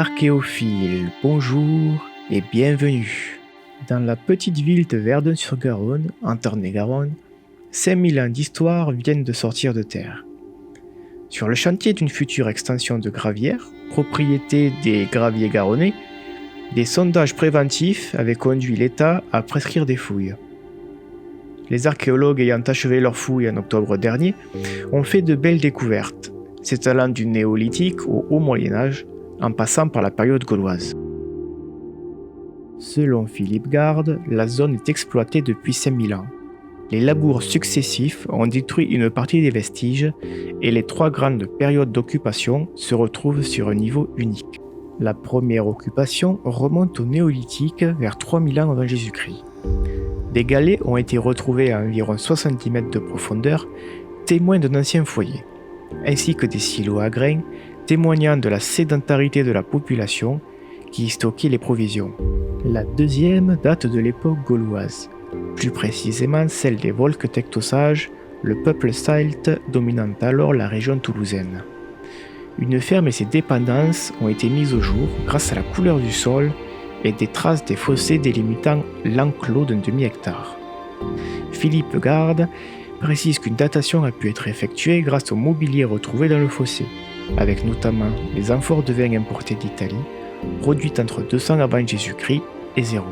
Archéophiles, bonjour et bienvenue. Dans la petite ville de Verdun-sur-Garonne, en Tarn-et-Garonne, 5000 ans d'histoire viennent de sortir de terre. Sur le chantier d'une future extension de gravière, propriété des graviers garonnais, des sondages préventifs avaient conduit l'État à prescrire des fouilles. Les archéologues ayant achevé leurs fouilles en octobre dernier ont fait de belles découvertes, s'étalant du néolithique au haut Moyen-Âge, en passant par la période gauloise. Selon Philippe Garde, la zone est exploitée depuis 5000 ans. Les labours successifs ont détruit une partie des vestiges et les 3 grandes périodes d'occupation se retrouvent sur un niveau unique. La première occupation remonte au néolithique vers 3000 ans avant Jésus-Christ. Des galets ont été retrouvés à environ 70 mètres de profondeur, témoins d'un ancien foyer, ainsi que des silos à grains témoignant de la sédentarité de la population qui y stockait les provisions. La deuxième date de l'époque gauloise, plus précisément celle des Volsques tectosages, le peuple celte dominant alors la région toulousaine. Une ferme et ses dépendances ont été mises au jour grâce à la couleur du sol et des traces des fossés délimitant l'enclos d'un demi-hectare. Philippe Garde précise qu'une datation a pu être effectuée grâce au mobilier retrouvé dans le fossé, avec notamment les amphores de vin importés d'Italie, produites entre 200 avant Jésus-Christ et 0.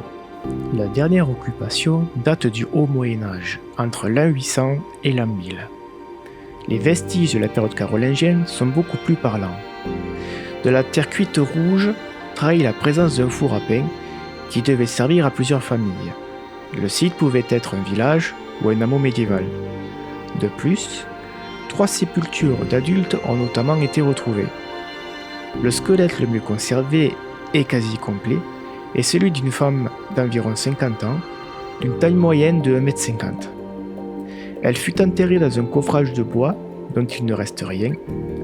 La dernière occupation date du haut Moyen-Âge, entre l'an 800 et l'an 1000. Les vestiges de la période carolingienne sont beaucoup plus parlants. De la terre cuite rouge trahit la présence d'un four à pain qui devait servir à plusieurs familles. Le site pouvait être un village ou un hameau médiéval. De plus, 3 sépultures d'adultes ont notamment été retrouvées. Le squelette le mieux conservé et quasi complet est celui d'une femme d'environ 50 ans, d'une taille moyenne de 1,50 m. Elle fut enterrée dans un coffrage de bois dont il ne reste rien,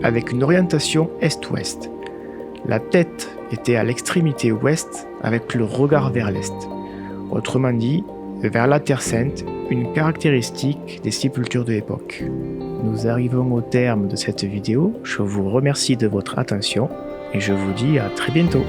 avec une orientation est-ouest. La tête était à l'extrémité ouest avec le regard vers l'est. Autrement dit, vers la Terre Sainte, une caractéristique des sépultures de l'époque. Nous arrivons au terme de cette vidéo, je vous remercie de votre attention et je vous dis à très bientôt.